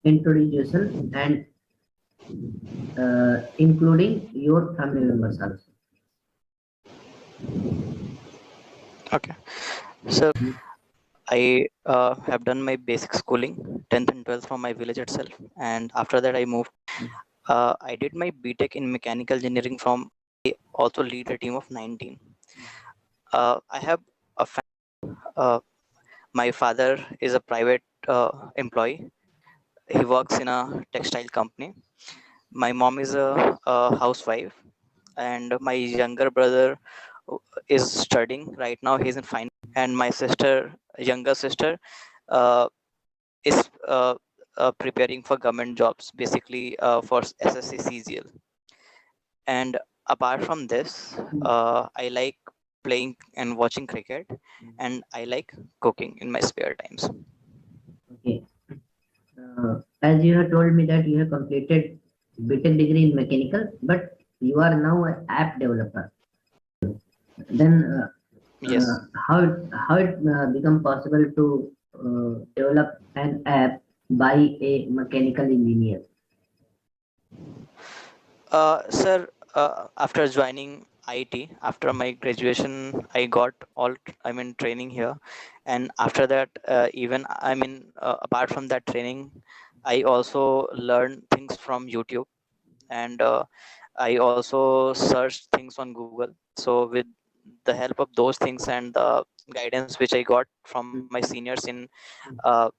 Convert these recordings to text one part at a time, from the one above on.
introduce yourself and including your family members also. Okay. So I have done my basic schooling, 10th and 12th from my village itself, and after that I moved. I did my BTech in mechanical engineering from. I also lead a team of 19. I have a uh, my father is a private employee. He works in a textile company. My mom is a housewife, and my younger brother is studying right now. He's in finance, and my younger sister, uh, is preparing for government jobs, basically for SSC CGL. And apart from this, I like playing and watching cricket, and I like cooking in my spare times. Okay. As you have told me that you have completed BTech degree in mechanical, but you are now an app developer. Then Yes. how it become possible to develop an app by a mechanical engineer? Sir, after joining IT, after my graduation, I got training here. And after that, apart from that training, I also learned things from YouTube, and I also searched things on Google. So with the help of those things and the guidance which I got from my seniors in uh,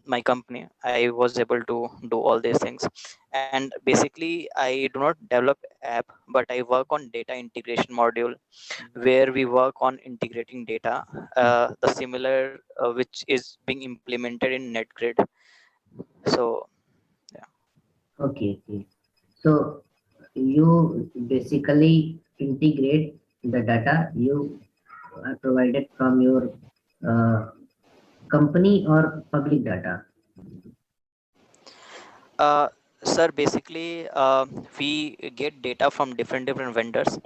my company, I was able to do all these things. And basically, I do not develop app, but I work on data integration module, where we work on integrating data, the similar which is being implemented in NetGrid. So yeah. Okay, okay. So you basically integrate the data you provided from your uh, company or public data. uh, Sir, basically, we get data from different vendors,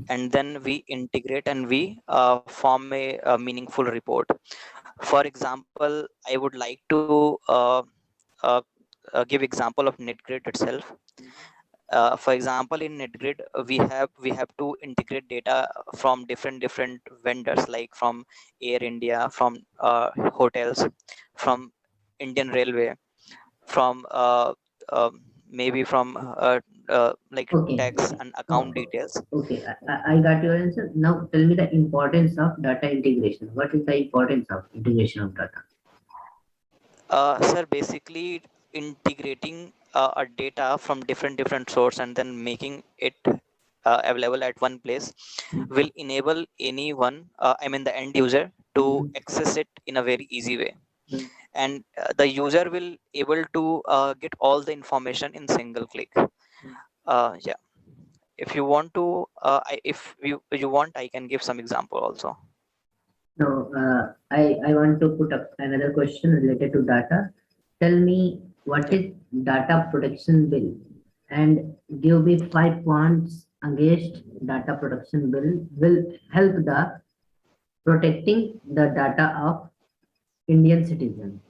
and then we integrate and we form a meaningful report. For example, I would like to uh, give example of NetGrid itself. For example, in NetGrid, we have to integrate data from different vendors, like from Air India, from hotels, from Indian Railway, from maybe from like Okay, tax okay. and account Oh, details. okay. I got your answer. Now tell me the importance of data integration. What is the importance of integration of data? Sir, basically integrating a data from different source and then making it available at one place will enable anyone, the end user, to Mhm. access it in a very easy way. Mhm. And the user will able to get all the information in single click. Yeah. If you want to, if you want, I can give some example also. Now, I want to put up another question related to data. Tell me what Yeah. is data protection bill and give me 5 points against data protection bill will help the protecting the data of Indian citizens.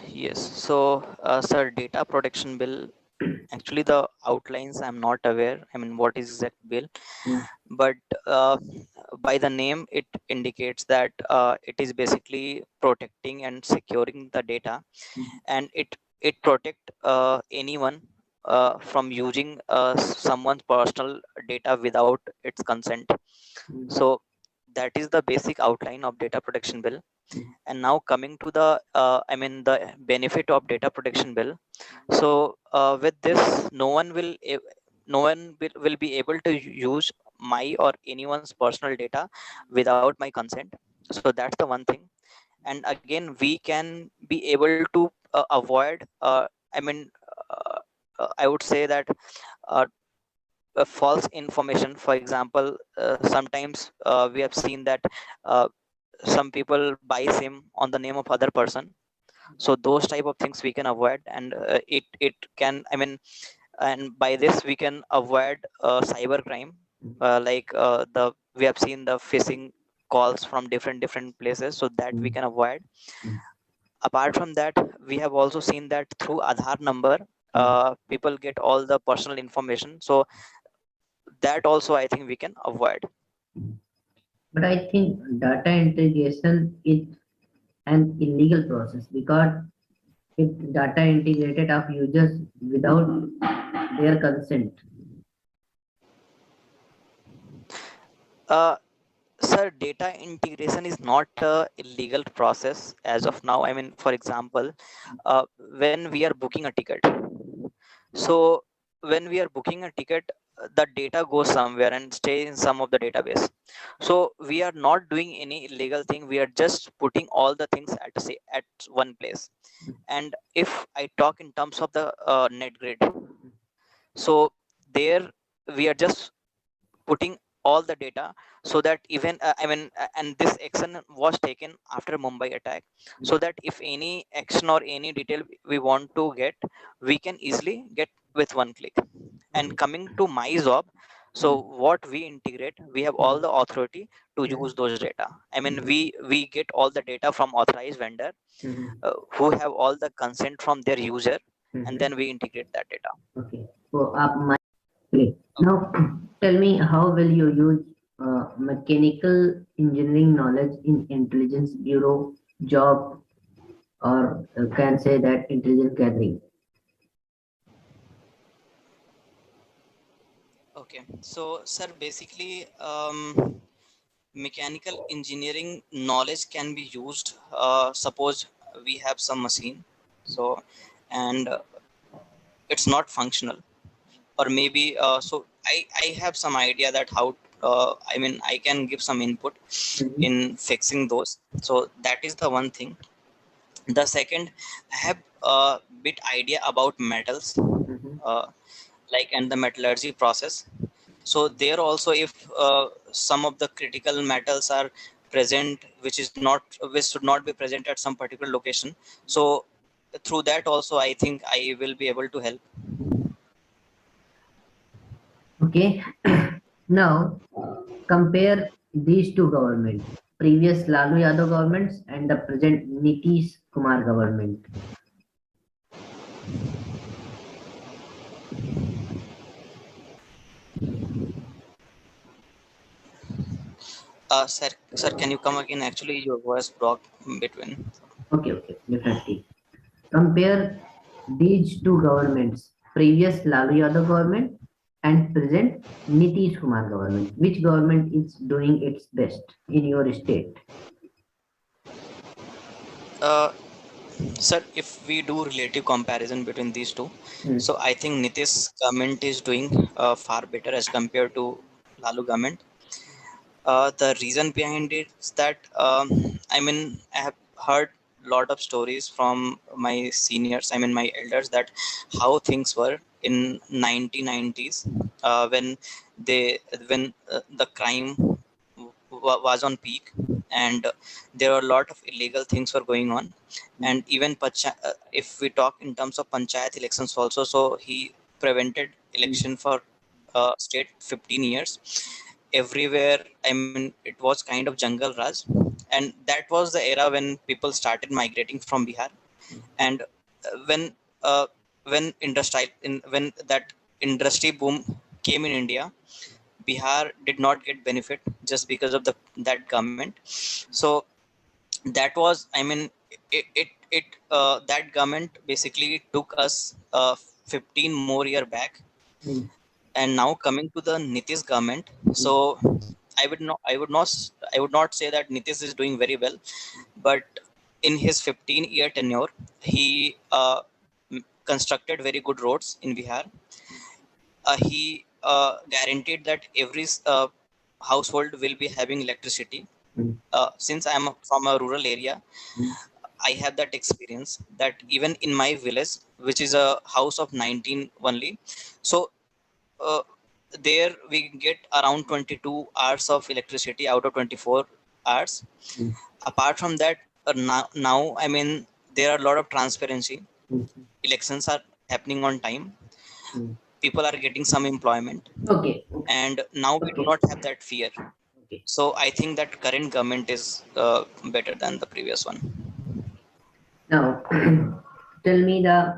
Yes. So, sir, data protection bill. Actually, the outlines I'm not aware. I mean, what is exact bill? Mm, But uh, by the name, it indicates that it is basically protecting and securing the data, mm, and it protect anyone from using someone's personal data without its consent. mm, So that is the basic outline of data protection bill. mm, And now coming to the the benefit of data protection bill. So with this, no one will be able to use my or anyone's personal data without my consent. So that's the one thing. And again, we can be able to avoid i mean uh, I would say that uh, false information. For example, sometimes we have seen that uh, some people buy sim on the name of other person. So those type of things we can avoid, and it can, and by this we can avoid cyber crime. Like the we have seen the phishing calls from different places, so that we mm, can avoid. mm. apart from that, we have also seen that through Aadhaar number, people get all the personal information. So that also I think we can avoid. But I think data integration is an illegal process because it data integrated of users without their consent. Uh, Sir, data integration is not a illegal process as of now. I mean, for example, when we are booking a ticket, so when we are booking a ticket, the data goes somewhere and stay in some of the database. So we are not doing any illegal thing. We are just putting all the things at say at one place. And if I talk in terms of the net grid, so there we are just putting all the data, so that even and this action was taken after Mumbai attack, so that if any action or any detail we want to get, we can easily get with one click. And coming to my job, so what we integrate, we have all the authority to use those data. I mean, we get all the data from authorized vendor, who have all the consent from their user, and then we integrate that data. Okay. So okay. Now tell me, how will you use mechanical engineering knowledge in intelligence bureau job, or can say that intelligence gathering? Okay, so sir, basically, mechanical engineering knowledge can be used. Suppose we have some machine, so and it's not functional, or maybe I have some idea that how I mean I can give some input in fixing those. So that is the one thing. The second, I have a bit idea about metals, uh, like and the metallurgy process. So there also, if some of the critical metals are present, which should not be present at some particular location, so through that also I think I will be able to help. Okay. Now compare these two governments, previous Lalu Yadav governments and the present Nitish Kumar government. Sir, can you come again? Actually, your voice broke between. Okay, okay, definitely. Compare these two governments, previous Lalu Yadav government and present Nitish Kumar government. Which government is doing its best in your state? uh, Sir, if we do relative comparison between these two, so I think Nitish government is doing far better as compared to Lalu government. The reason behind it is that I mean I have heard a lot of stories from my seniors, I mean my elders, that how things were in 1990s, when they when the crime was on peak, and there were a lot of illegal things were going on. And even if we talk in terms of panchayat elections also, so he prevented election for state 15 years. Everywhere, I mean, it was kind of jungle raj, and that was the era when people started migrating from Bihar. And when uh, when that industry boom came in India, Bihar did not get benefit just because of the that government. So that was, I mean, that government basically took us 15 more year back. And now coming to the Nitish government, so I would not say that Nitish is doing very well, but in his 15-year tenure, he constructed very good roads in Bihar. He guaranteed that every household will be having electricity. Since I'm from a rural area, I have that experience that even in my village, which is a house of 19 only, so uh, there we get around 22 hours of electricity out of 24 hours. Apart from that, now I mean, there are a lot of transparency. Elections are happening on time. People are getting some employment, Okay, and now we do okay, not have that fear. okay. So I think that current government is better than the previous one. Now, tell me the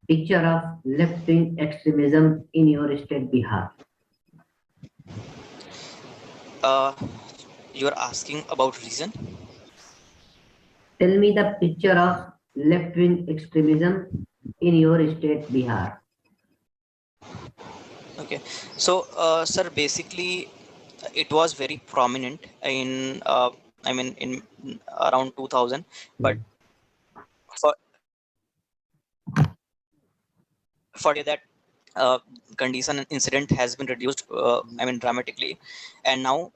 picture of left-wing extremism in your state, Bihar. Uh, you're asking about reason? Tell me the picture of left-wing extremism in your state, Bihar. Okay. So, sir, basically, it was very prominent in, I mean, in around 2000, but Mm, for that uh, condition and incident has been reduced, I mean, dramatically, and now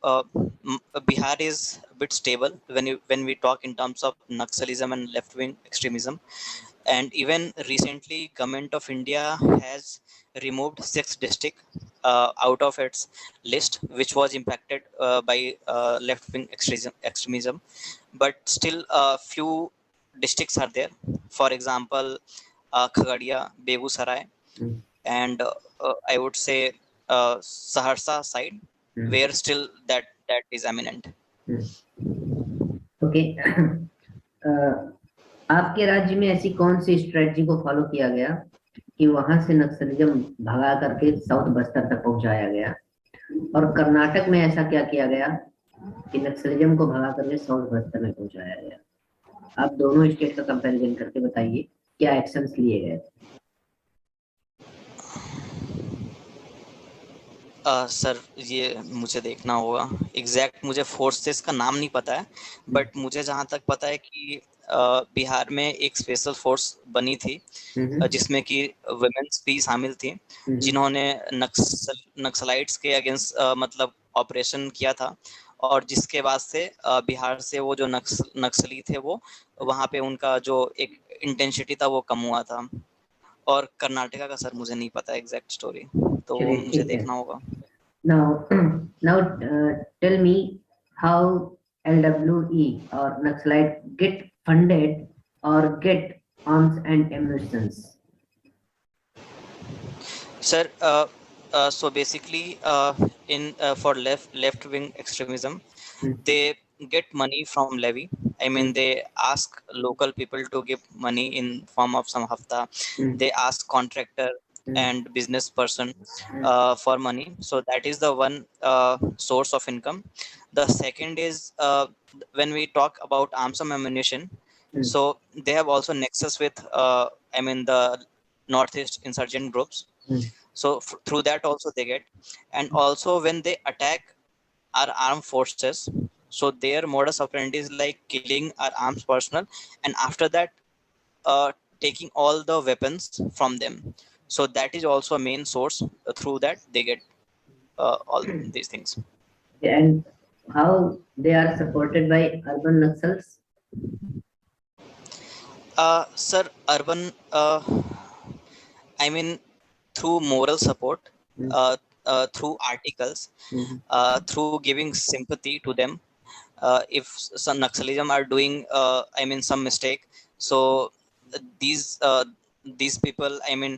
Bihar is a bit stable when we talk in terms of Naxalism and left wing extremism. And even recently government of India has removed 6 districts out of its list which was impacted by left wing extremism, but still a few districts are there. For example, Khagadia, Begusarai, mm, and I would say Saharsa side, mm, where still that is eminent. mm. Okay. आपके राज्य में ऐसी कौन सी strategy को follow किया गया कि वहां से नक्सलिज्म भगा करके साउथ बस्तर तक पहुंचाया गया, और कर्नाटक में ऐसा क्या किया गया कि नक्सलिज्म को भगा करके साउथ बस्तर में पहुंचाया गया? आप दोनों स्टेट का कंपैरिजन करके बताइए क्या एक्शंस लिए गए। सर ये मुझे देखना होगा, एग्जैक्ट मुझे फोर्सेस का नाम नहीं पता है, बट मुझे जहाँ तक पता है कि बिहार में एक स्पेशल फोर्स बनी थी जिसमें कि वुमेन्स भी शामिल थी, जिन्होंने नक्सलाइट्स के अगेंस्ट मतलब ऑपरेशन किया था, और जिसके बाद से बिहार से वो जो नक्सली थे वो वहाँ पे उनका जो एक इंटेंसिटी था वो कम हुआ था। और कर्नाटका का सर मुझे नहीं पता एग्जैक्ट स्टोरी, तो वो चलिए मुझे ठीक है। देखना होगा। Now, now tell me how LWE or Naxalite get funded or get arms and ammunitions. Sir, so basically, in for left wing extremism, Hmm, they get money from levy. I hmm, mean, they ask local people to give money in form of some hafta. hmm, They ask contractor hmm, and business person hmm, for money. So that is the one source of income. The second is when we talk about arms and ammunition. hmm, So they have also nexus with, I mean, the northeast insurgent groups, hmm. so through that also they get. And also when they attack our armed forces, so their modus operandi is like killing our armed personnel, and after that taking all the weapons from them. So that is also a main source, through that they get all these things. And how they are supported by urban Naxals? Sir, urban, I mean, through moral support, Hmm, through articles, hmm, through giving sympathy to them. If some Naxalism are doing, I mean, some mistake, so these these people, I mean,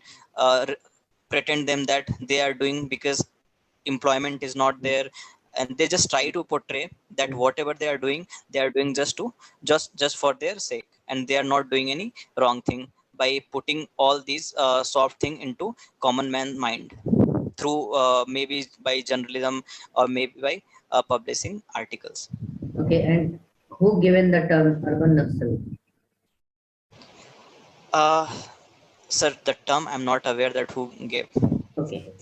pretend them that they are doing because employment is not there, and they just try to portray that hmm. whatever they are doing just to just for their sake, and they are not doing any wrong thing by putting all these soft thing into common man mind through maybe by journalism, or maybe by publishing articles. Okay, and who given the term urban Naxal? Uh, Sir, the term I'm not aware that who gave. Okay.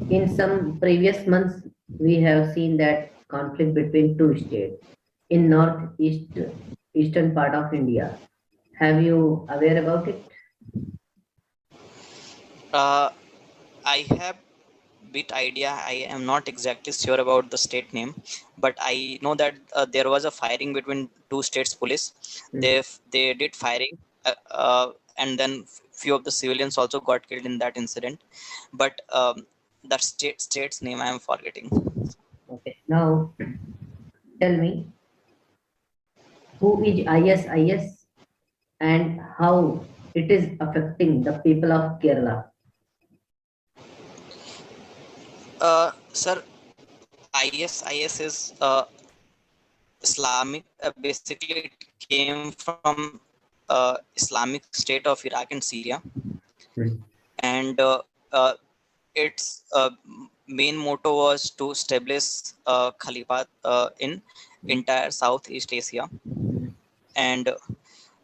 In some previous months, we have seen that conflict between two states in northeast eastern part of India. Have you aware about it? Uh, I have bit idea. I am not exactly sure about the state name, but I know that there was a firing between two states police. Hmm. They did firing, and then few of the civilians also got killed in that incident. But that state's name I am forgetting. Okay. Now tell me who is ISIS and how it is affecting the people of Kerala. Sir, ISIS is Islamic, basically it came from Islamic State of Iraq and Syria, and its main motto was to establish Caliphate in entire Southeast Asia. And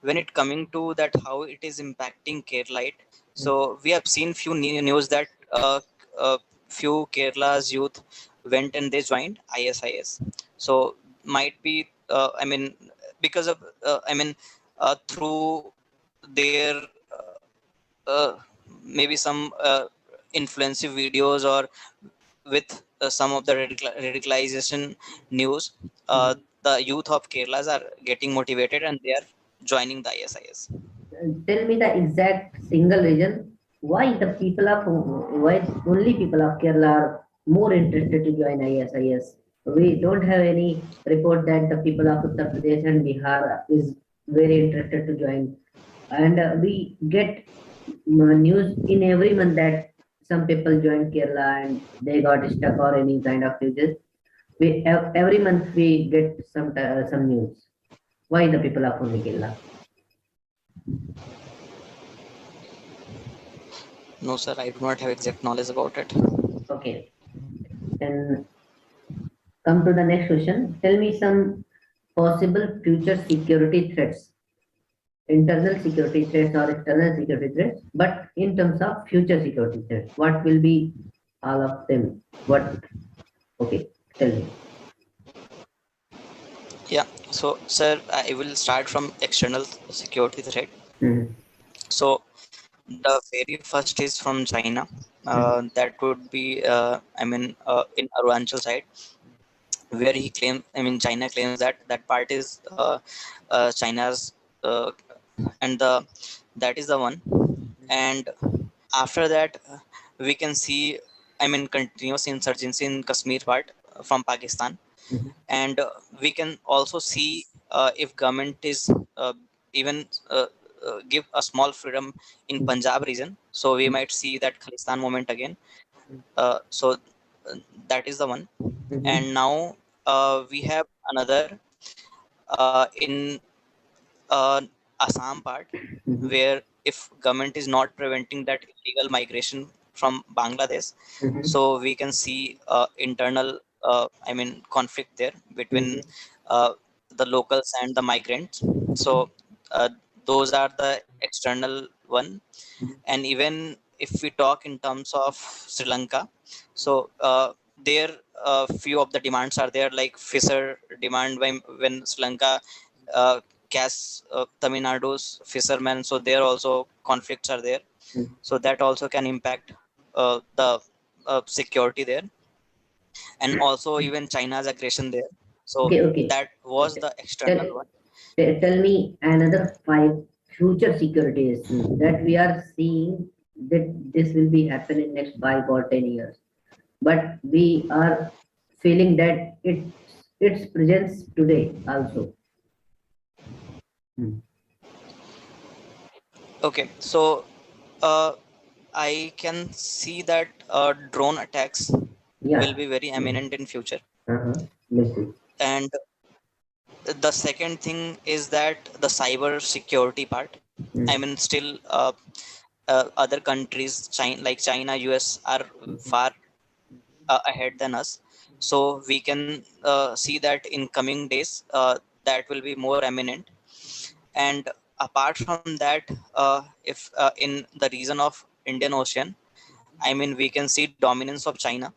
when it coming to that, how it is impacting Keralite, so we have seen few news that few Kerala's youth went and they joined ISIS. So might be, I mean, because of, through their maybe some influensive videos, or with some of the radicalization news, the youth of Kerala are getting motivated and they are joining the ISIS. Tell me the exact single reason why the people of why only people of Kerala are more interested to join ISIS. We don't have any report that the people of Uttar Pradesh and Bihar is very interested to join, and we get news in every month that some people joined Kerala and they got stuck or any kind of news. We every month we get some news. Why the people of only Kerala? No, sir, I do not have exact knowledge about it. Okay, then come to the next question. Tell me some possible future security threats, internal security threats or external security threats, but in terms of future security threats, what will be all of them? What? Okay, tell me. Yeah, so sir, I will start from external security threat. Mhm, So the very first is from China. mhm, That would be, in Arunachal side, where he claims, China claims that that part is China's, uh, and that is the one. And after that, we can see, continuous insurgency in Kashmir part from Pakistan, mhm, and we can also see if government is even give a small freedom in mhm, Punjab region, so we might see that Khalistan movement again. So that is the one. mhm, And now we have another in uh, Assam part, mhm, where if government is not preventing that illegal migration from Bangladesh, mhm, so we can see internal, conflict there between mhm, uh, the locals and the migrants. So uh, those are the external one. And even if we talk in terms of Sri Lanka, so there few of the demands are there, like Fisher demand, when Sri Lanka uh, catch Tamil Nadu's fishermen, so there also conflicts are there. mhm. So that also can impact the security there, and also even China's aggression there. So Okay, okay. that was Okay. the external Tell, one. tell me another five future security issues that we are seeing that this will be happening in next 5 or 10 years, but we are feeling that its presence today also. Hmm. Okay, so uh, I can see that drone attacks will Yeah. be very Hmm. eminent in future. Uh-huh. Missy. And the second thing is that the cyber security part. Hmm. Still, other countries, China, US, are far ahead than us. So we can see that in coming days, that will be more eminent. And apart from that, if in the region of Indian Ocean, we can see dominance of China.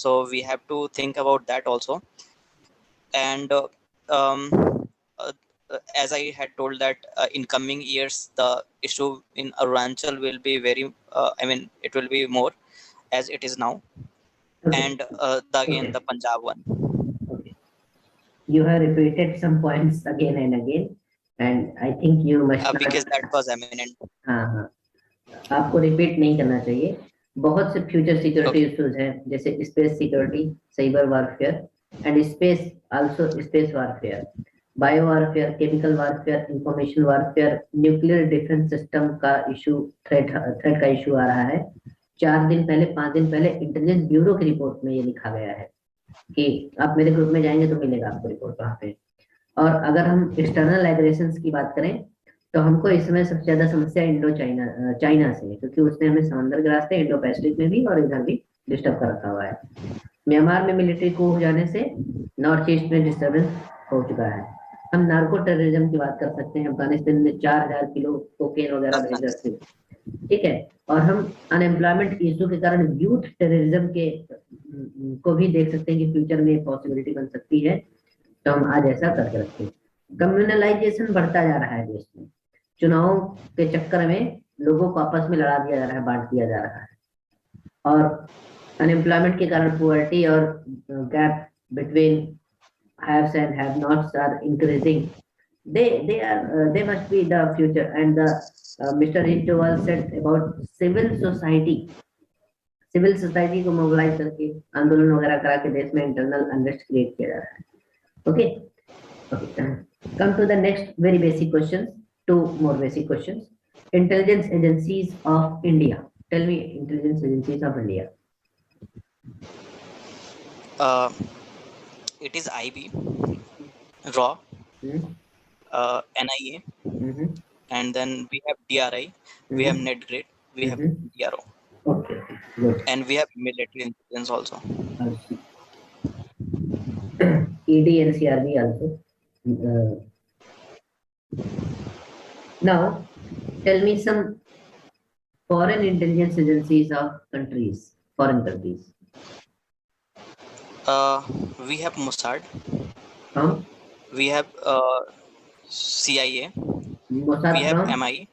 So we have to think about that also. And um, uh, as I had told that in coming years, the issue in Arunachal will be very, it will be more as it is now. Okay. And again, the Okay. Punjab one. Okay. You have repeated some points again and again, and I think you must not. Because that was eminent. हाँ हाँ, आपको repeat नहीं करना चाहिए। बहुत से future security Okay. Issues हैं, जैसे space security, cyber warfare and space, also space warfare, bio warfare, chemical warfare, information warfare, nuclear defence system का इशू, थ्रेट का इशू आ रहा है। 4 दिन पहले, 5 दिन पहले इंटेलिजेंस ब्यूरो की रिपोर्ट में ये लिखा गया है कि आप मेरे ग्रुप में जाएंगे तो मिलेगा आपको रिपोर्ट वहां पे। और अगर हम एक्सटर्नल एग्रेशंस की बात करें तो हमको इसमें सबसे ज्यादा समस्या इंडो चाइना चाइना से है, क्योंकि उसने हमें समंदर के रास्ते इंडो पैसिफिक में भी और इधर भी डिस्टर्ब कर रखा हुआ है। म्यांमार में मिलिट्री को हो जाने से नॉर्थ ईस्ट में डिस्टर्बेंस हो चुका है। हम नार्को टेररिज्म की बात कर सकते हैं, अफगानिस्तान में 4,000 किलो कोकेन वगैरह भेज रखे, ठीक है। और हम अनएम्प्लॉयमेंट इशू के कारण यूथ टेररिज्म के को भी देख सकते हैं कि फ्यूचर में पॉसिबिलिटी बन सकती है, तो हम आज ऐसा करके रखें। कम्युनलाइजेशन बढ़ता जा रहा है देश में, चुनाव के चक्कर में लोगों को आपस में लड़ा दिया जा रहा है, बांट दिया जा रहा है, और अनएम्प्लॉयमेंट के कारण पुअर्टी और gap between haves and have nots are increasing. They must be the future. And the Mr. Rintoval said about civil society को मोबिलाइज करके आंदोलन वगैरह करा के देश में इंटरनल अनरेस्ट क्रिएट किया जा रहा है। Okay okay, come to the next very basic questions, two more basic questions. Intelligence agencies of India, tell me intelligence agencies of India. It is IB, RAW, Hmm? NIA, Mm-hmm. and then we have DRI, we have Mm-hmm. NetGrid, we have Mm-hmm. DRO, Okay, good. and we have military intelligence also. I see. ED and CRB also. Uh, Now, tell me some foreign intelligence agencies of countries, foreign countries. We have Mossad, From we have CIA, we Mossad have from? MI.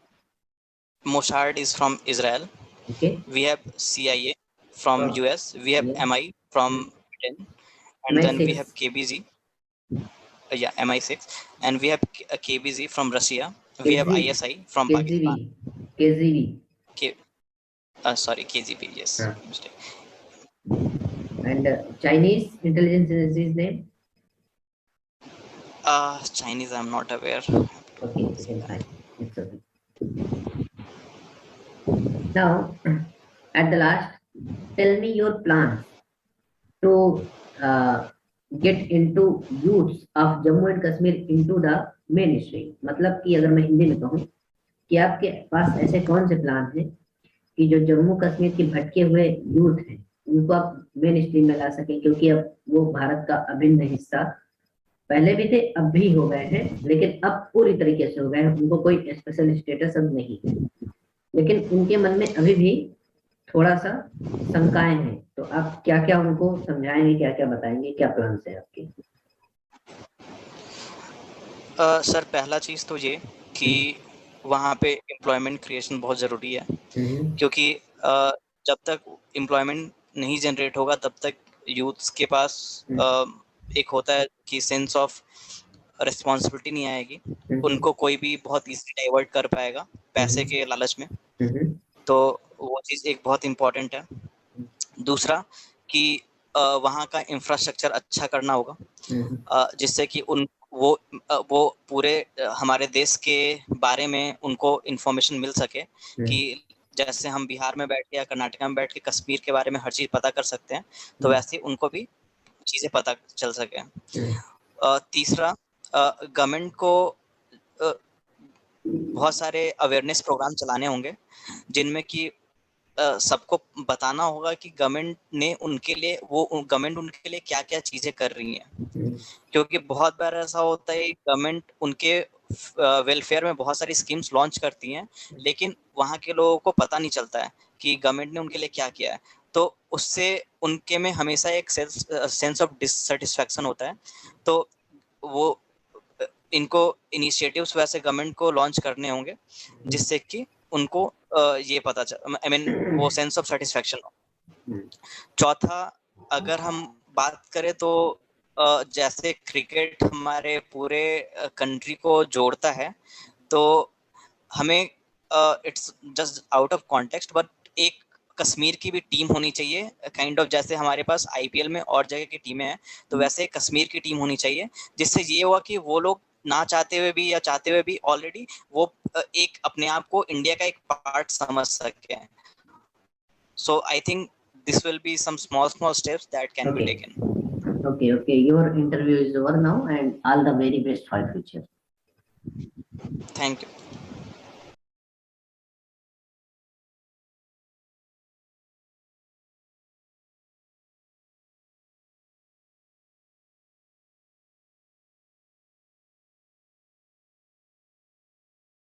Mossad is from Israel. Okay. We have CIA from From US. We have yeah. MI from Britain, and then we have MI6. KBZ. Yeah, MI6, and we have KBZ from Russia. We have KZ, ISI from Pakistan. KZV, KZV. K, sorry, KGB. Yes, Huh. mistake. And Chinese intelligence agency's name? Chinese, I'm not aware. Okay, fine. It's okay. Now, at the last, tell me your plans to get into youths of Jammu and Kashmir into the mainstream. मतलब कि अगर मैं हिंदी में कहूँ कि आपके पास ऐसे कौन से प्लान हैं कि जो जम्मू कश्मीर के भटके हुए यूथ हैं उनको आप मेन स्ट्रीम में ला सकें, क्योंकि अब वो भारत का अभिन्न हिस्सा पहले भी थे, अब भी हो गए हैं, लेकिन अब पूरी तरीके से हो गए हैं, उनको कोई स्पेशल स्टेटस अब नहीं है, लेकिन उनके मन में अभी भी थोड़ा सा शंकाएं हैं। तो आप क्या क्या उनको समझाएंगे, क्या क्या बताएंगे, क्या प्लान है आपके? सर, पहला चीज तो ये कि वहाँ पे एम्प्लॉयमेंट क्रिएशन बहुत ज़रूरी है, क्योंकि जब तक एम्प्लॉयमेंट नहीं जनरेट होगा तब तक यूथ्स के पास एक होता है कि सेंस ऑफ रिस्पॉन्सिबिलिटी नहीं आएगी, उनको कोई भी बहुत इजीली डाइवर्ट कर पाएगा पैसे के लालच में, तो वो चीज़ एक बहुत इम्पोर्टेंट है। दूसरा कि वहाँ का इंफ्रास्ट्रक्चर अच्छा करना होगा, जिससे कि वो पूरे हमारे देश के बारे में उनको इन्फॉर्मेशन मिल सके, कि जैसे हम बिहार में बैठ के या कर्नाटक में बैठ के कश्मीर के बारे में हर चीज़ पता कर सकते हैं, तो वैसे ही उनको भी चीज़ें पता चल सके। तीसरा, गवर्नमेंट को बहुत सारे अवेयरनेस प्रोग्राम चलाने होंगे, जिनमें कि सबको बताना होगा कि गवर्नमेंट उनके लिए क्या-क्या चीजें कर रही हैं, क्योंकि बहुत बार ऐसा होता है गवर्नमेंट उनके वेलफेयर में बहुत सारी स्कीम्स लॉन्च करती हैं, लेकिन वहाँ के लोगों को पता नहीं चलता है कि गवर्नमेंट ने उनके लिए क्या किया है, तो उससे उनके में हमेशा एक सेंस ऑफ डिससेटिस्फैक्शन होता है। तो वो इनको इनिशिएटिव्स वैसे गवर्नमेंट को लॉन्च करने होंगे, जिससे कि उनको ये पता चल, आई मीन वो सेंस ऑफ सेटिस्फैक्शन हो। चौथा, अगर हम बात करें तो जैसे क्रिकेट हमारे पूरे कंट्री को जोड़ता है, तो हमें it's just out of context, but एक कश्मीर की भी टीम होनी चाहिए, काइंड ऑफ जैसे हमारे पास आईपीएल में और जगह की टीमें हैं, तो वैसे कश्मीर की टीम होनी चाहिए, जिससे ये हुआ कि वो लोग ना चाहते हुए भी या चाहते हुए भी ऑलरेडी वो एक अपने आप को इंडिया का एक पार्ट समझ सके। So I think this will be some small steps that can be taken. Okay, okay. Your interview is over now, and all the very best for future. Thank you.